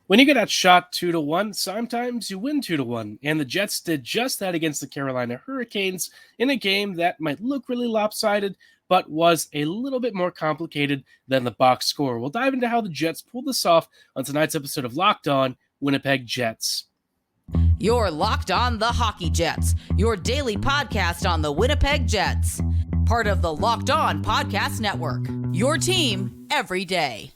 When you get outshot 2-1, sometimes you win 2-1, and the Jets did just that against the Carolina Hurricanes in a game that might look really lopsided, but was a little bit more complicated than the box score. We'll dive into how the Jets pulled this off on tonight's episode of Locked On Winnipeg Jets. You're Locked On the Hockey Jets, your daily podcast on the Winnipeg Jets. Part of the Locked On Podcast Network, your team every day.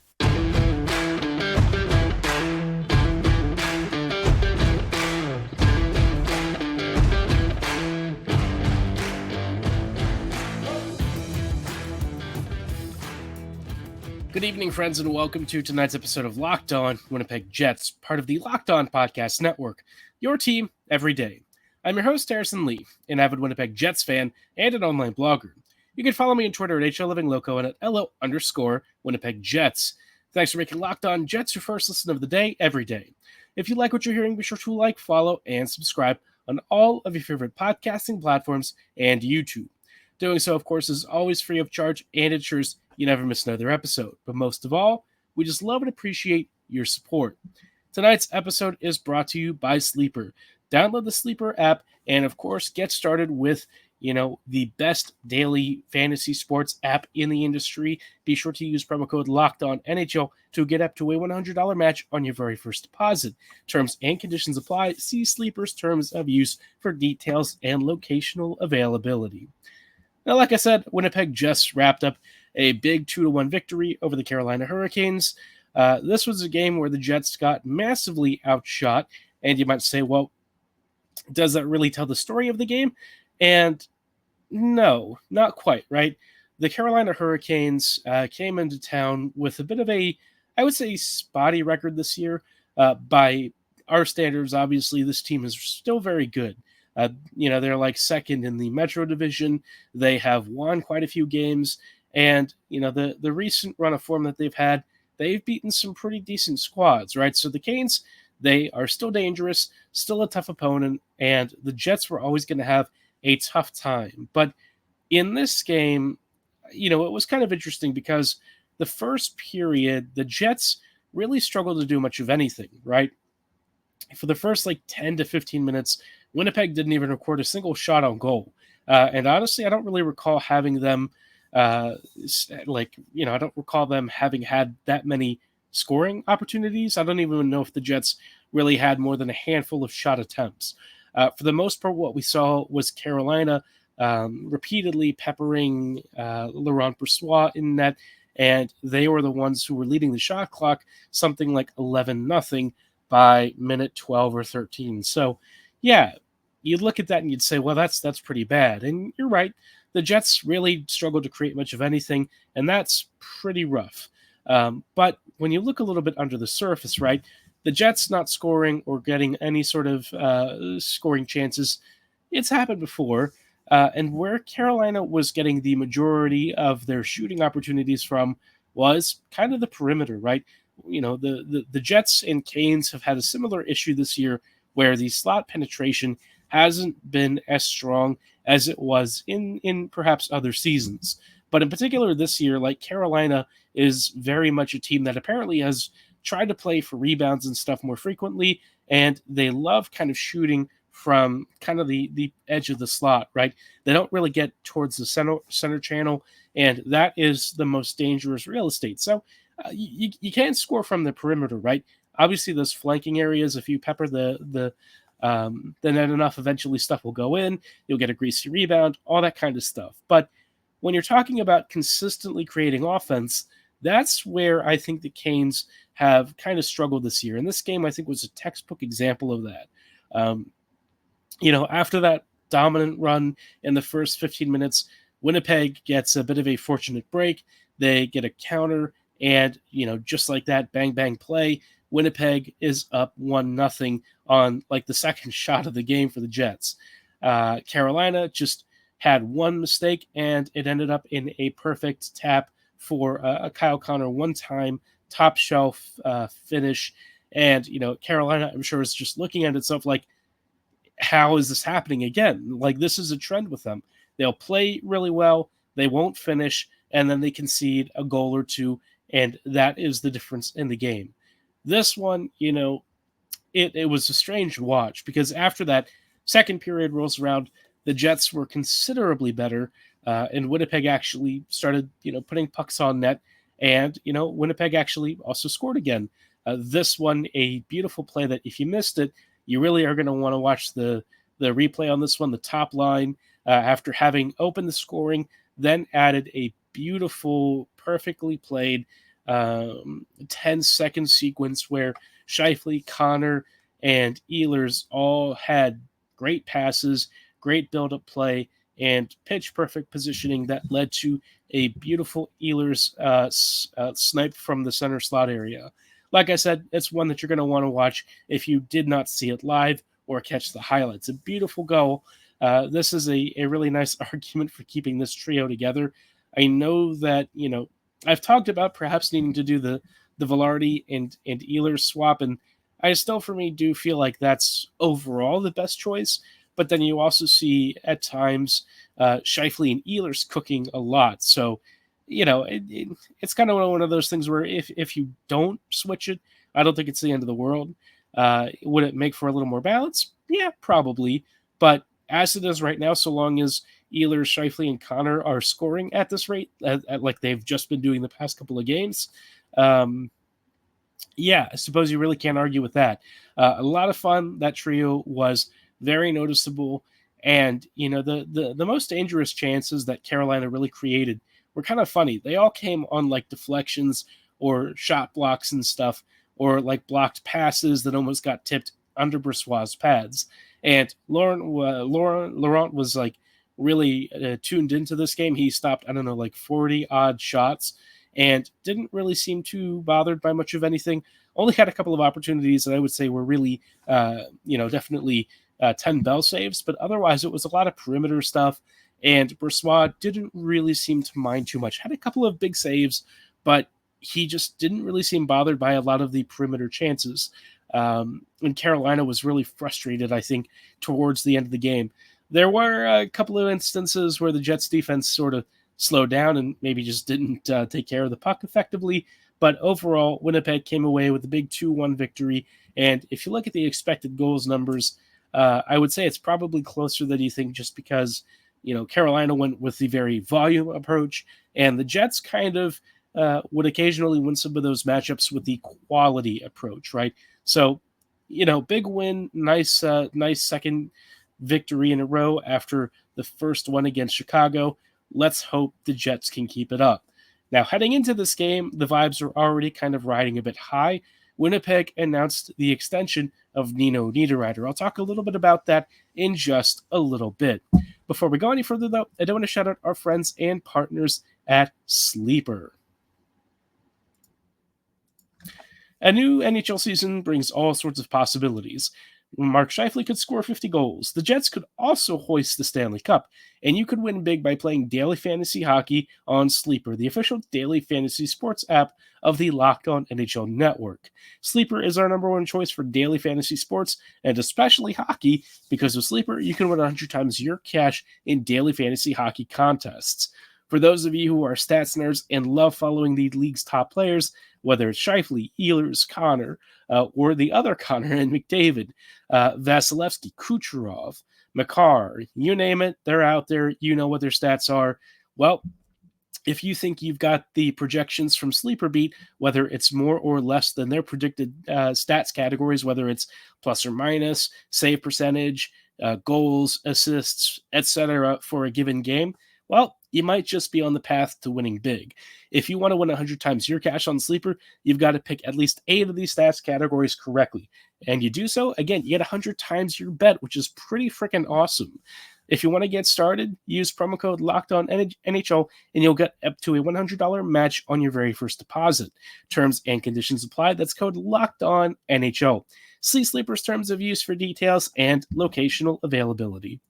Good evening, friends, and welcome to tonight's episode of Locked On Winnipeg Jets, part of the Locked On Podcast Network, your team every day. I'm your host, Harrison Lee, an avid Winnipeg Jets fan and an online blogger. You can follow me on Twitter at HLLivingLoco and at LO_Winnipeg Jets. Thanks for making Locked On Jets your first listen of the day every day. If you like what you're hearing, be sure to like, follow, and subscribe on all of your favorite podcasting platforms and YouTube. Doing so, of course, is always free of charge and ensures you never miss another episode. But most of all, we just love and appreciate your support. Tonight's episode is brought to you by Sleeper. Download the Sleeper app and, of course, get started with, the best daily fantasy sports app in the industry. Be sure to use promo code LOCKEDONNHL to get up to a $100 match on your very first deposit. Terms and conditions apply. See Sleeper's terms of use for details and locational availability. Now, like I said, Winnipeg just wrapped up a big 2-1 victory over the Carolina Hurricanes. This was a game where the Jets got massively outshot, and you might say, well, does that really tell the story of the game? And no, not quite, right? The Carolina Hurricanes came into town with a bit of a, I would say, spotty record this year. By our standards, obviously, this team is still very good. They're like second in the Metro Division. They have won quite a few games. And, the recent run of form that they've had, they've beaten some pretty decent squads, right? So the Canes, they are still dangerous, still a tough opponent, and the Jets were always going to have a tough time. But in this game, it was kind of interesting because the first period, the Jets really struggled to do much of anything, right? For the first 10 to 15 minutes, Winnipeg didn't even record a single shot on goal. And honestly, I don't really recall having them I don't recall them having had that many scoring opportunities. I don't even know if the Jets really had more than a handful of shot attempts. For the most part, what we saw was Carolina repeatedly peppering Laurent Brossoit in net, and they were the ones who were leading the shot clock, something like 11-0 by minute 12 or 13. So, yeah, you'd look at that and you'd say, well, that's pretty bad. And you're right. The Jets really struggled to create much of anything, and that's pretty rough. But when you look a little bit under the surface, right, the Jets not scoring or getting any sort of scoring chances, it's happened before. And where Carolina was getting the majority of their shooting opportunities from was kind of the perimeter, right? The Jets and Canes have had a similar issue this year where the slot penetration hasn't been as strong as it was in perhaps other seasons. But in particular this year, Carolina is very much a team that apparently has tried to play for rebounds and stuff more frequently, and they love kind of shooting from kind of the edge of the slot, right? They don't really get towards the center channel, and that is the most dangerous real estate. So you can't score from the perimeter, right? Obviously, those flanking areas, if you pepper the net enough, eventually stuff will go in. You'll get a greasy rebound, all that kind of stuff. But when you're talking about consistently creating offense, that's where I think the Canes have kind of struggled this year. And this game, I think, was a textbook example of that. After that dominant run in the first 15 minutes, Winnipeg gets a bit of a fortunate break. They get a counter, and, just like that, bang, bang play, Winnipeg is up 1-0 on the second shot of the game for the Jets. Carolina just had one mistake, and it ended up in a perfect tap for a Kyle Connor one-time top shelf finish. And, Carolina, I'm sure, is just looking at itself like, how is this happening again? This is a trend with them. They'll play really well, they won't finish, and then they concede a goal or two, and that is the difference in the game. This one, it was a strange watch because after that second period rolls around, the Jets were considerably better, and Winnipeg actually started, putting pucks on net, and Winnipeg actually also scored again. This one, a beautiful play that if you missed it, you really are going to want to watch the replay on this one. The top line, after having opened the scoring, then added a beautiful, perfectly played 10-second sequence where Scheifele, Connor, and Ehlers all had great passes, great build-up play, and pitch-perfect positioning that led to a beautiful Ehlers snipe from the center slot area. Like I said, it's one that you're going to want to watch if you did not see it live or catch the highlights. A beautiful goal. This is a really nice argument for keeping this trio together. I know that, I've talked about perhaps needing to do the Velarde and Ehlers swap, and I still, for me, do feel like that's overall the best choice. But then you also see at times Scheifele and Ehlers cooking a lot. So, it's kind of one of those things where if you don't switch it, I don't think it's the end of the world. Would it make for a little more balance? Yeah, probably. But as it is right now, so long as Ehlers, Scheifele, and Connor are scoring at this rate, at like they've just been doing the past couple of games, yeah, I suppose you really can't argue with that. A lot of fun. That trio was very noticeable. And, the most dangerous chances that Carolina really created were kind of funny. They all came on like deflections or shot blocks and stuff, or like blocked passes that almost got tipped under Brossoit's pads. And Laurent was like really tuned into this game. He stopped, I don't know, like 40 odd shots and didn't really seem too bothered by much of anything. Only had a couple of opportunities that I would say were really, definitely 10 bell saves, but otherwise it was a lot of perimeter stuff. And Brossoit didn't really seem to mind too much. Had a couple of big saves, but he just didn't really seem bothered by a lot of the perimeter chances. And Carolina was really frustrated, I think, towards the end of the game. There were a couple of instances where the Jets defense sort of slowed down and maybe just didn't take care of the puck effectively. But overall, Winnipeg came away with a big 2-1 victory. And if you look at the expected goals numbers, I would say it's probably closer than you think just because, Carolina went with the very volume approach, and the Jets kind of would occasionally win some of those matchups with the quality approach, right? So, big win, nice second victory in a row after the first one against Chicago. Let's hope the Jets can keep it up. Now, heading into this game, the vibes are already kind of riding a bit high. Winnipeg announced the extension of Nino Niederreiter. I'll talk a little bit about that in just a little bit. Before we go any further, though, I do want to shout out our friends and partners at Sleeper. A new NHL season brings all sorts of possibilities. Mark Scheifele could score 50 goals. The Jets could also hoist the Stanley Cup, and you could win big by playing daily fantasy hockey on Sleeper, the official daily fantasy sports app of the Locked On NHL Network. Sleeper is our number one choice for daily fantasy sports, and especially hockey, because with Sleeper, you can win 100 times your cash in daily fantasy hockey contests. For those of you who are stats nerds and love following the league's top players, whether it's Scheifele, Ehlers, Connor, or the other Connor and McDavid, Vasilevsky, Kucherov, Makar, you name it, they're out there. You know what their stats are. Well, if you think you've got the projections from Sleeper Beat, whether it's more or less than their predicted stats categories, whether it's plus or minus, save percentage, goals, assists, etc. for a given game, well, you might just be on the path to winning big. If you want to win 100 times your cash on Sleeper, you've got to pick at least 8 of these stats categories correctly. And you do so, again, you get 100 times your bet, which is pretty freaking awesome. If you want to get started, use promo code LOCKEDONNHL and you'll get up to a $100 match on your very first deposit. Terms and conditions apply. That's code LOCKEDONNHL. See Sleeper's terms of use for details and locational availability.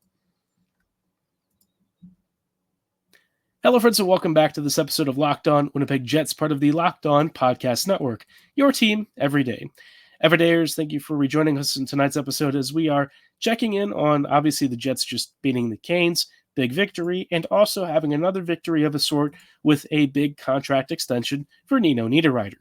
Hello, friends, and welcome back to this episode of Locked On Winnipeg Jets, part of the Locked On Podcast Network, your team every day. Everydayers, thank you for rejoining us in tonight's episode as we are checking in on, obviously, the Jets just beating the Canes, big victory, and also having another victory of a sort with a big contract extension for Nino Niederreiter.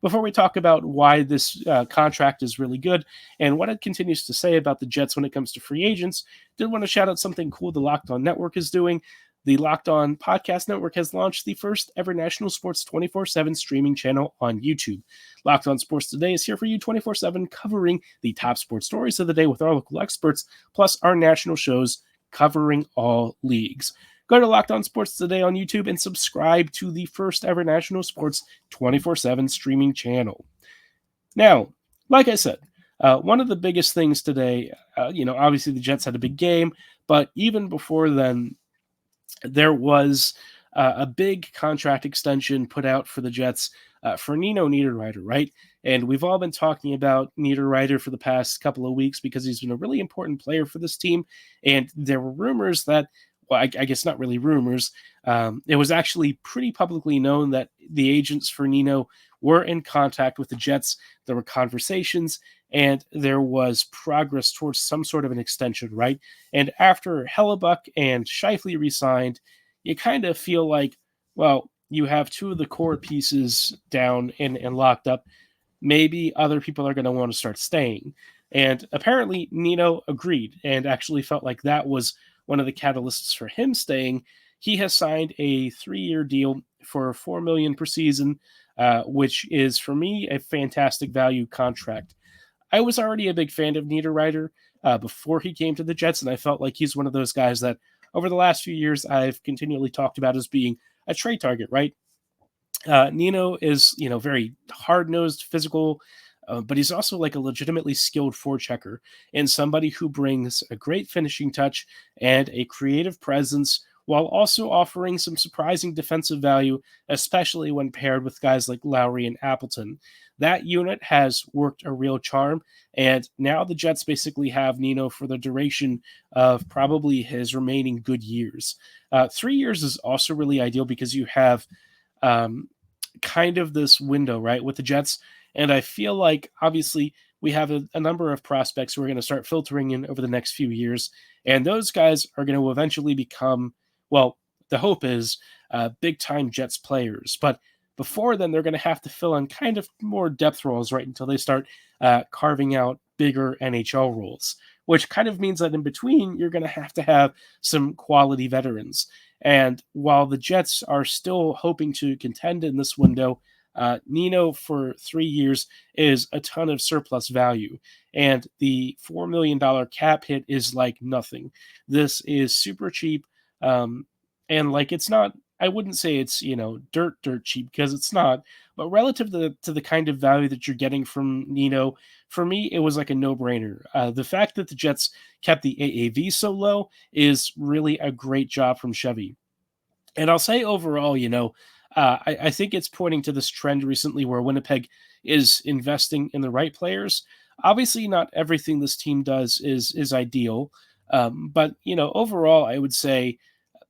before we talk about why this contract is really good and what it continues to say about the Jets when it comes to free agents, did want to shout out something cool the Locked On Network is doing. The Locked On Podcast Network has launched the first ever national sports 24/7 streaming channel on YouTube. Locked On Sports Today is here for you 24/7, covering the top sports stories of the day with our local experts, plus our national shows covering all leagues. Go to Locked On Sports Today on YouTube and subscribe to the first ever national sports 24/7 streaming channel. Now, like I said, one of the biggest things today, obviously the Jets had a big game, but even before then, there was a big contract extension put out for the Jets for Nino Niederreiter, right? And we've all been talking about Niederreiter for the past couple of weeks because he's been a really important player for this team. And there were rumors that, well, I guess not really rumors. It was actually pretty publicly known that the agents for Nino were in contact with the Jets. There were conversations, and there was progress towards some sort of an extension, right? And after Hellebuyck and Scheifele resigned, you kind of feel like, well, you have two of the core pieces down and locked up. Maybe other people are going to want to start staying. And apparently Nino agreed and actually felt like that was one of the catalysts for him staying. He has signed a 3-year deal for $4 million per season, which is, for me, a fantastic value contract. I was already a big fan of Niederreiter before he came to the Jets, and I felt like he's one of those guys that over the last few years I've continually talked about as being a trade target, right? Nino is, very hard-nosed, physical, but he's also like a legitimately skilled forechecker and somebody who brings a great finishing touch and a creative presence while also offering some surprising defensive value, especially when paired with guys like Lowry and Appleton. That unit has worked a real charm, and now the Jets basically have Nino for the duration of probably his remaining good years. 3 years is also really ideal because you have kind of this window, right, with the Jets. And I feel like, obviously, we have a number of prospects who are going to start filtering in over the next few years. And those guys are going to eventually become, well, the hope is big-time Jets players. But before then, they're going to have to fill in kind of more depth roles, right, until they start carving out bigger NHL roles, which kind of means that in between, you're going to have some quality veterans. And while the Jets are still hoping to contend in this window, Nino for 3 years is a ton of surplus value. And the $4 million cap hit is like nothing. This is super cheap. And like, it's not, I wouldn't say it's, dirt cheap, because it's not, but relative to the kind of value that you're getting from Nino, for me, it was like a no-brainer. The fact that the Jets kept the AAV so low is really a great job from Chevy. And I'll say overall, I think it's pointing to this trend recently where Winnipeg is investing in the right players. Obviously, not everything this team does is ideal. But, overall, I would say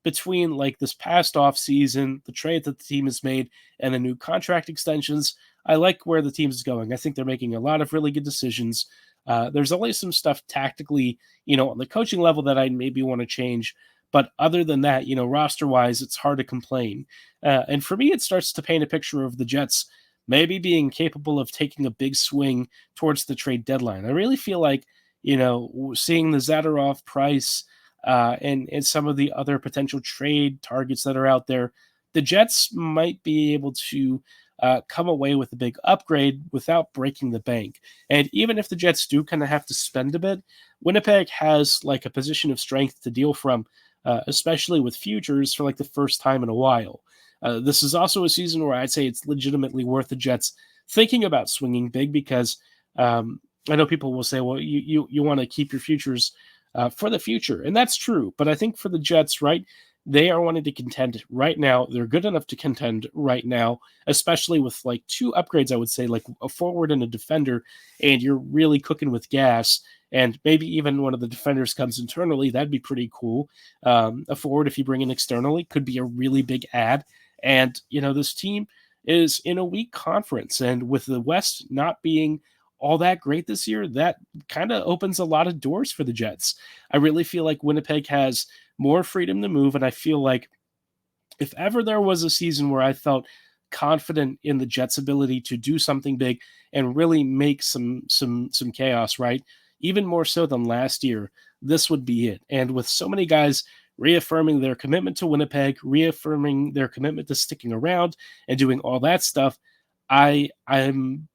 between like this past offseason, the trade that the team has made, and the new contract extensions, I like where the team is going. I think they're making a lot of really good decisions. There's only some stuff tactically, on the coaching level that I maybe want to change. But other than that, roster-wise, it's hard to complain. And for me, it starts to paint a picture of the Jets maybe being capable of taking a big swing towards the trade deadline. I really feel like, seeing the Zadorov price and some of the other potential trade targets that are out there, the Jets might be able to come away with a big upgrade without breaking the bank. And even if the Jets do kind of have to spend a bit, Winnipeg has like a position of strength to deal from, especially with futures for like the first time in a while. This is also a season where I'd say it's legitimately worth the Jets thinking about swinging big, because I know people will say, well, you want to keep your futures for the future. And that's true. But I think for the Jets, right, they are wanting to contend right now. They're good enough to contend right now, especially with like 2 upgrades, I would say, like a forward and a defender, and you're really cooking with gas. And maybe even one of the defenders comes internally. That'd be pretty cool. A forward, if you bring in externally, could be a really big add. And, this team is in a weak conference. And with the West not being all that great this year, that kind of opens a lot of doors for the Jets. I really feel like Winnipeg has more freedom to move. And I feel like if ever there was a season where I felt confident in the Jets' ability to do something big and really make some chaos, right? Even more so than last year, this would be it. And with so many guys reaffirming their commitment to Winnipeg, reaffirming their commitment to sticking around and doing all that stuff, I'm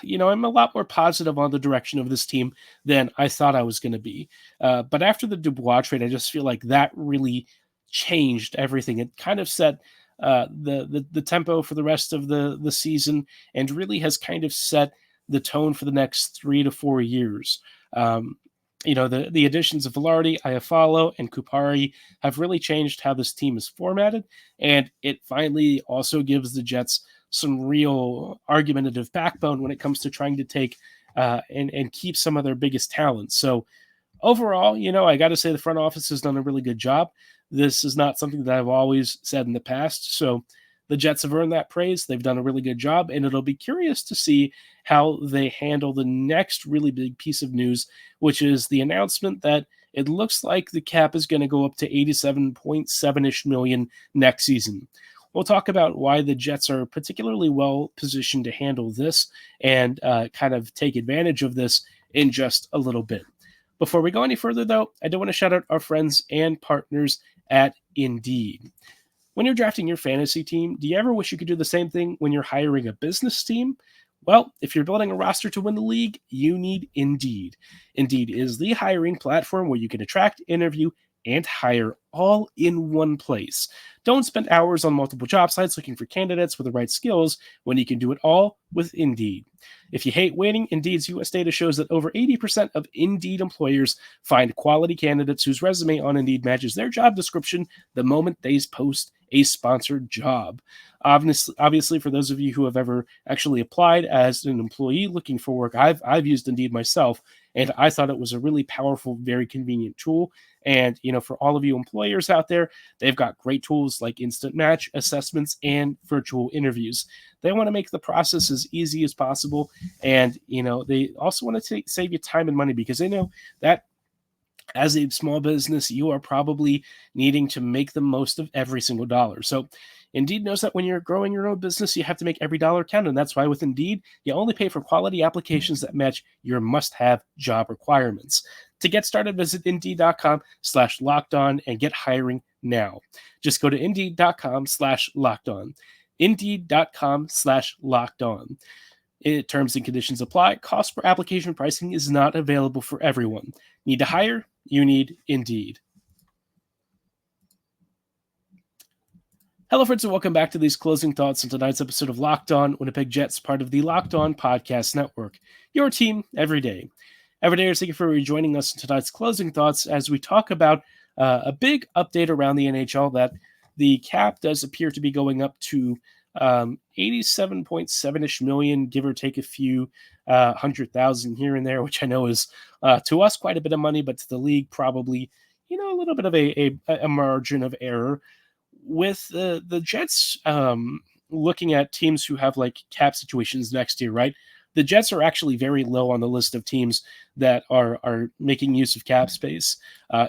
a lot more positive on the direction of this team than I thought I was going to be. But after the Dubois trade, I just feel like that really changed everything. It kind of set the tempo for the rest of the season and really has kind of set the tone for the next 3 to 4 years. The additions of Velarde, Iafallo, and Kupari have really changed how this team is formatted, and it finally also gives the Jets some real argumentative backbone when it comes to trying to take and keep some of their biggest talents. So overall, I got to say the front office has done a really good job. This is not something that I've always said in the past. So the Jets have earned that praise. They've done a really good job, and it'll be curious to see how they handle the next really big piece of news, which is the announcement that it looks like the cap is going to go up to 87.7-ish million next season. We'll talk about why the Jets are particularly well positioned to handle this and kind of take advantage of this in just a little bit. Before we go any further, though, I do want to shout out our friends and partners at Indeed. When you're drafting your fantasy team, do you ever wish you could do the same thing when you're hiring a business team? Well, if you're building a roster to win the league, you need Indeed. Indeed is the hiring platform where you can attract, interview, and hire all in one place. Don't spend hours on multiple job sites looking for candidates with the right skills when you can do it all with Indeed. If you hate waiting, Indeed's US data shows that over 80% of Indeed employers find quality candidates whose resume on Indeed matches their job description the moment they post a sponsored job. Obviously, for those of you who have ever actually applied as an employee looking for work, I've used Indeed myself, and I thought it was a really powerful, very convenient tool. And, for all of you employers out there, they've got great tools like instant match, assessments, and virtual interviews. They want to make the process as easy as possible. And, they also want to save you time and money because they know that as a small business, you are probably needing to make the most of every single dollar. So Indeed knows that when you're growing your own business, you have to make every dollar count. And that's why with Indeed, you only pay for quality applications that match your must-have job requirements. To get started, visit Indeed.com/lockedon and get hiring now. Just go to Indeed.com/lockedon. Indeed.com/lockedon. Terms and conditions apply. Cost per application pricing is not available for everyone. Need to hire? You need Indeed. Hello, friends, and welcome back to these closing thoughts on tonight's episode of Locked On Winnipeg Jets, part of the Locked On Podcast Network. Your team every day. Every day, thank you for rejoining us in tonight's closing thoughts as we talk about a big update around the NHL that the cap does appear to be going up to 87.7-ish million, give or take a few 100,000 here and there, which I know is to us quite a bit of money, but to the league probably a little bit of a margin of error. With the Jets looking at teams who have like cap situations next year, right? The Jets are actually very low on the list of teams that are making use of cap space,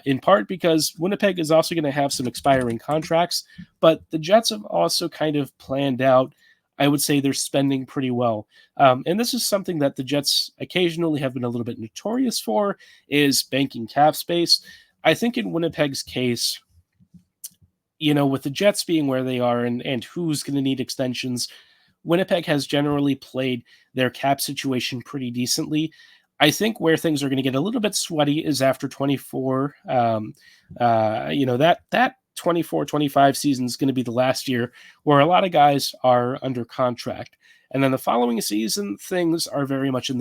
in part because Winnipeg is also going to have some expiring contracts, but the Jets have also kind of planned out, I would say, their spending pretty well. And this is something that the Jets occasionally have been a little bit notorious for, is banking cap space. I think in Winnipeg's case, with the Jets being where they are and who's going to need extensions, Winnipeg has generally played their cap situation pretty decently. I think where things are going to get a little bit sweaty is after 24. That 24-25 season is going to be the last year where a lot of guys are under contract. And then the following season, things are very much up in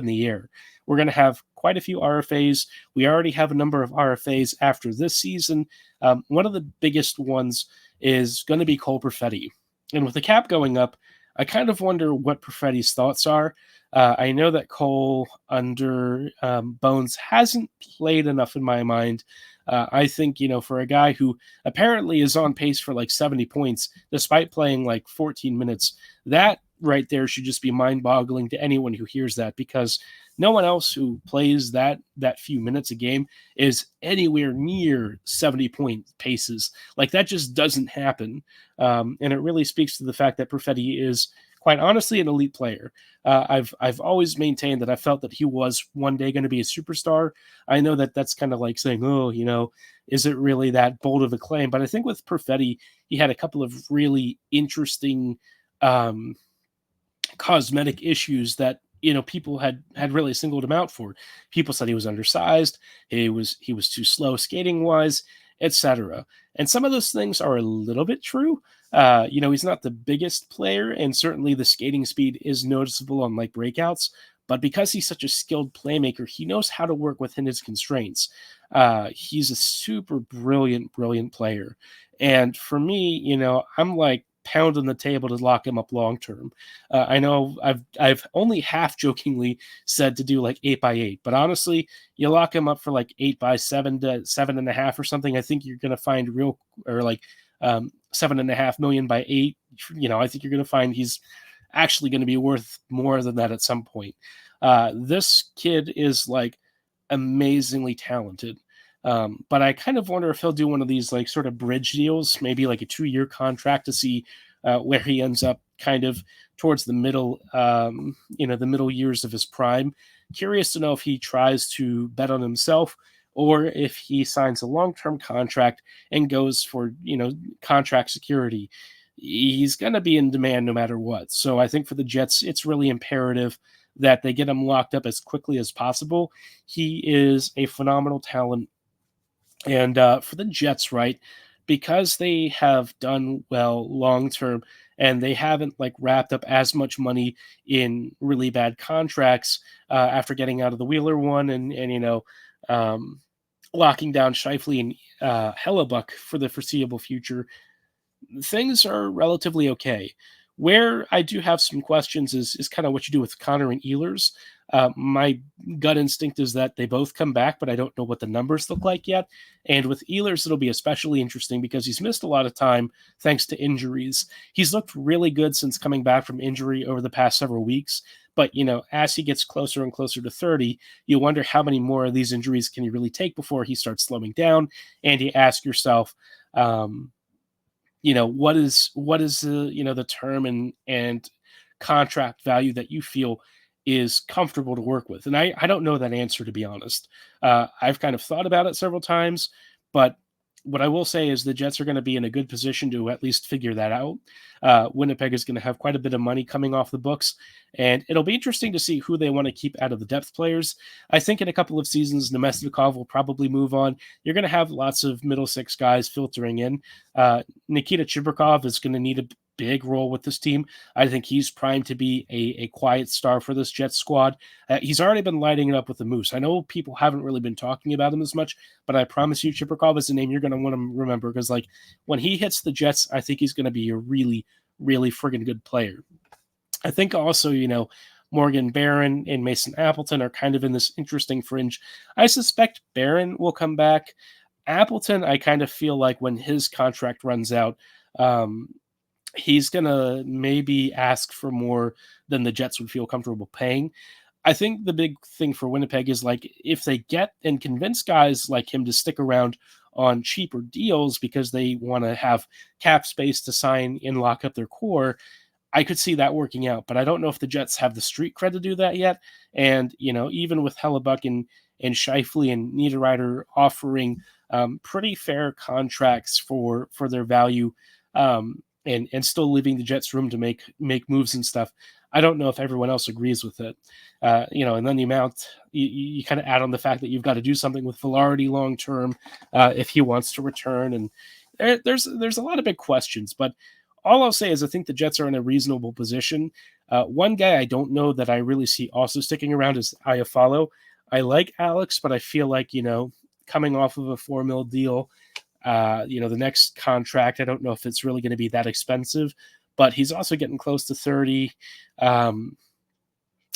the air. We're going to have quite a few RFAs. We already have a number of RFAs after this season. One of the biggest ones is going to be Cole Perfetti. And with the cap going up, I kind of wonder what Perfetti's thoughts are. I know that Cole under Bones hasn't played enough in my mind. I think, for a guy who apparently is on pace for like 70 points, despite playing like 14 minutes, that right there should just be mind-boggling to anyone who hears that, because no one else who plays that few minutes a game is anywhere near 70-point paces. Like, that just doesn't happen. And it really speaks to the fact that Perfetti is, quite honestly, an elite player. I've always maintained that I felt that he was one day going to be a superstar. I know that that's kind of like saying, oh, is it really that bold of a claim? But I think with Perfetti, he had a couple of really interesting cosmetic issues that people had really singled him out for. People said he was undersized, he was too slow skating wise, etc. And some of those things are a little bit true. He's not the biggest player, and certainly the skating speed is noticeable on like breakouts. But because he's such a skilled playmaker, he knows how to work within his constraints. He's a super brilliant player. And for me, I'm like pounding the table to lock him up long term. I know I've only half jokingly said to do like 8x8, but honestly, you lock him up for like 8x7 to 7.5 or something. I think you're going to find like 7.5 million by 8. I think you're going to find he's actually going to be worth more than that at some point. This kid is like amazingly talented. But I kind of wonder if he'll do one of these like sort of bridge deals, maybe like a 2-year contract to see where he ends up kind of towards the middle, the middle years of his prime. Curious to know if he tries to bet on himself or if he signs a long-term contract and goes for, contract security. He's going to be in demand no matter what. So I think for the Jets, it's really imperative that they get him locked up as quickly as possible. He is a phenomenal talent. And for the Jets, right, because they have done well long-term and they haven't like wrapped up as much money in really bad contracts after getting out of the Wheeler one and locking down Scheifele and Hellebuyck for the foreseeable future, things are relatively okay. Where I do have some questions is kind of what you do with Connor and Ehlers. My gut instinct is that they both come back, but I don't know what the numbers look like yet. And with Ehlers, it'll be especially interesting because he's missed a lot of time thanks to injuries. He's looked really good since coming back from injury over the past several weeks. But, as he gets closer and closer to 30, you wonder how many more of these injuries can he really take before he starts slowing down. And you ask yourself, what is the term and contract value that you feel is comfortable to work with? And I don't know that answer, to be honest. I've kind of thought about it several times, but what I will say is the Jets are going to be in a good position to at least figure that out. Winnipeg is going to have quite a bit of money coming off the books, and it'll be interesting to see who they want to keep out of the depth players. I think in a couple of seasons, Nemestikov will probably move on. You're going to have lots of middle six guys filtering in. Nikita Chibrikov is going to need a big role with this team. I think he's primed to be a quiet star for this Jets squad. He's already been lighting it up with the Moose. I know people haven't really been talking about him as much, but I promise you Chibrikov is a name you're going to want to remember because like when he hits the Jets, I think he's going to be a really, really friggin' good player. I think also, Morgan Barron and Mason Appleton are kind of in this interesting fringe. I suspect Barron will come back. Appleton, I kind of feel like when his contract runs out, he's going to maybe ask for more than the Jets would feel comfortable paying. I think the big thing for Winnipeg is like if they get and convince guys like him to stick around on cheaper deals because they want to have cap space to sign and lock up their core, I could see that working out. But I don't know if the Jets have the street cred to do that yet. And, even with Hellebuyck and Scheifele and Niederreiter offering pretty fair contracts for their value, and still leaving the Jets room to make moves and stuff, I don't know if everyone else agrees with it. And then the amount you kind of add on the fact that you've got to do something with Velarde long term if he wants to return, and there's a lot of big questions. But all I'll say is I think the Jets are in a reasonable position. One guy I don't know that I really see also sticking around is Iafallo. I like Alex, but I feel like coming off of a $4 million deal. The next contract, I don't know if it's really going to be that expensive, but he's also getting close to 30. And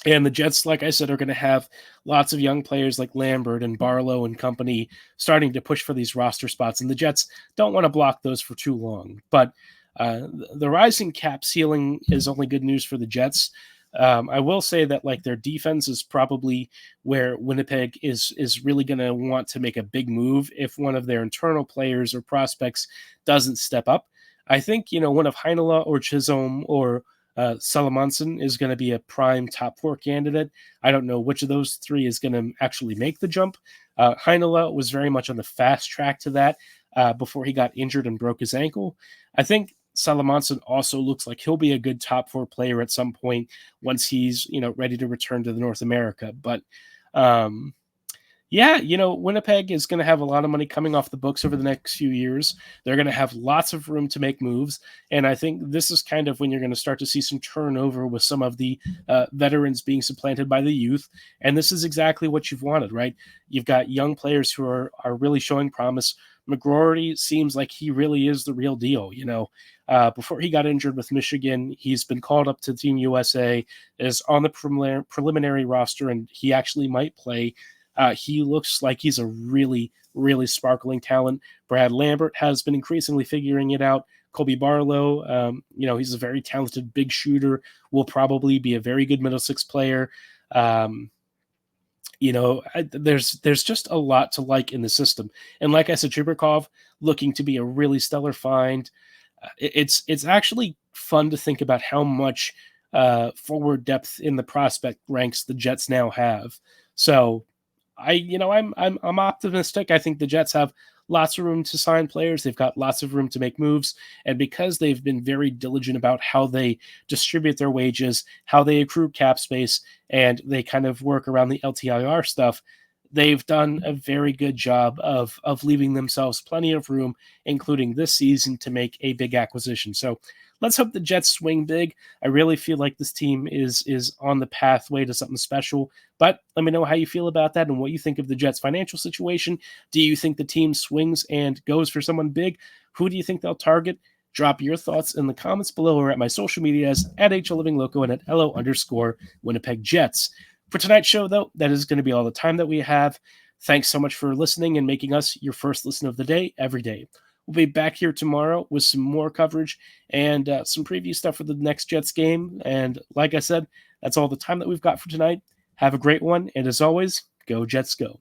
the Jets, like I said, are going to have lots of young players like Lambert and Barlow and company starting to push for these roster spots. And the Jets don't want to block those for too long. But The rising cap ceiling is only good news for the Jets. I will say that like their defense is probably where Winnipeg is really going to want to make a big move if one of their internal players or prospects doesn't step up. I think one of Heinola or Chisholm or Salamanson is going to be a prime top 4 candidate. I don't know which of those 3 is going to actually make the jump. Heinola was very much on the fast track to that before he got injured and broke his ankle. I think Salamanson also looks like he'll be a good top 4 player at some point once he's, ready to return to the North America. But Winnipeg is going to have a lot of money coming off the books over the next few years. They're going to have lots of room to make moves. And I think this is kind of when you're going to start to see some turnover with some of the veterans being supplanted by the youth. And this is exactly what you've wanted, right? You've got young players who are really showing promise. McGroarty seems like he really is the real deal. Before he got injured with Michigan, he's been called up to Team USA, is on the preliminary roster, and he actually might play. He looks like he's a really, really sparkling talent. Brad Lambert has been increasingly figuring it out. Colby Barlow, he's a very talented big shooter, will probably be a very good middle 6 player. There's just a lot to like in the system. And like I said, Chubrikov looking to be a really stellar find. It's actually fun to think about how much forward depth in the prospect ranks the Jets now have. So I'm optimistic. I think the Jets have lots of room to sign players. They've got lots of room to make moves. And because they've been very diligent about how they distribute their wages, how they accrue cap space, and they kind of work around the LTIR stuff, they've done a very good job of leaving themselves plenty of room, including this season, to make a big acquisition. So let's hope the Jets swing big. I really feel like this team is on the pathway to something special. But let me know how you feel about that and what you think of the Jets' financial situation. Do you think the team swings and goes for someone big? Who do you think they'll target? Drop your thoughts in the comments below or at my social medias at HLivingLoco and at LO_Winnipeg Jets. For tonight's show, though, that is going to be all the time that we have. Thanks so much for listening and making us your first listen of the day every day. We'll be back here tomorrow with some more coverage and some preview stuff for the next Jets game. And like I said, that's all the time that we've got for tonight. Have a great one. And as always, go Jets go.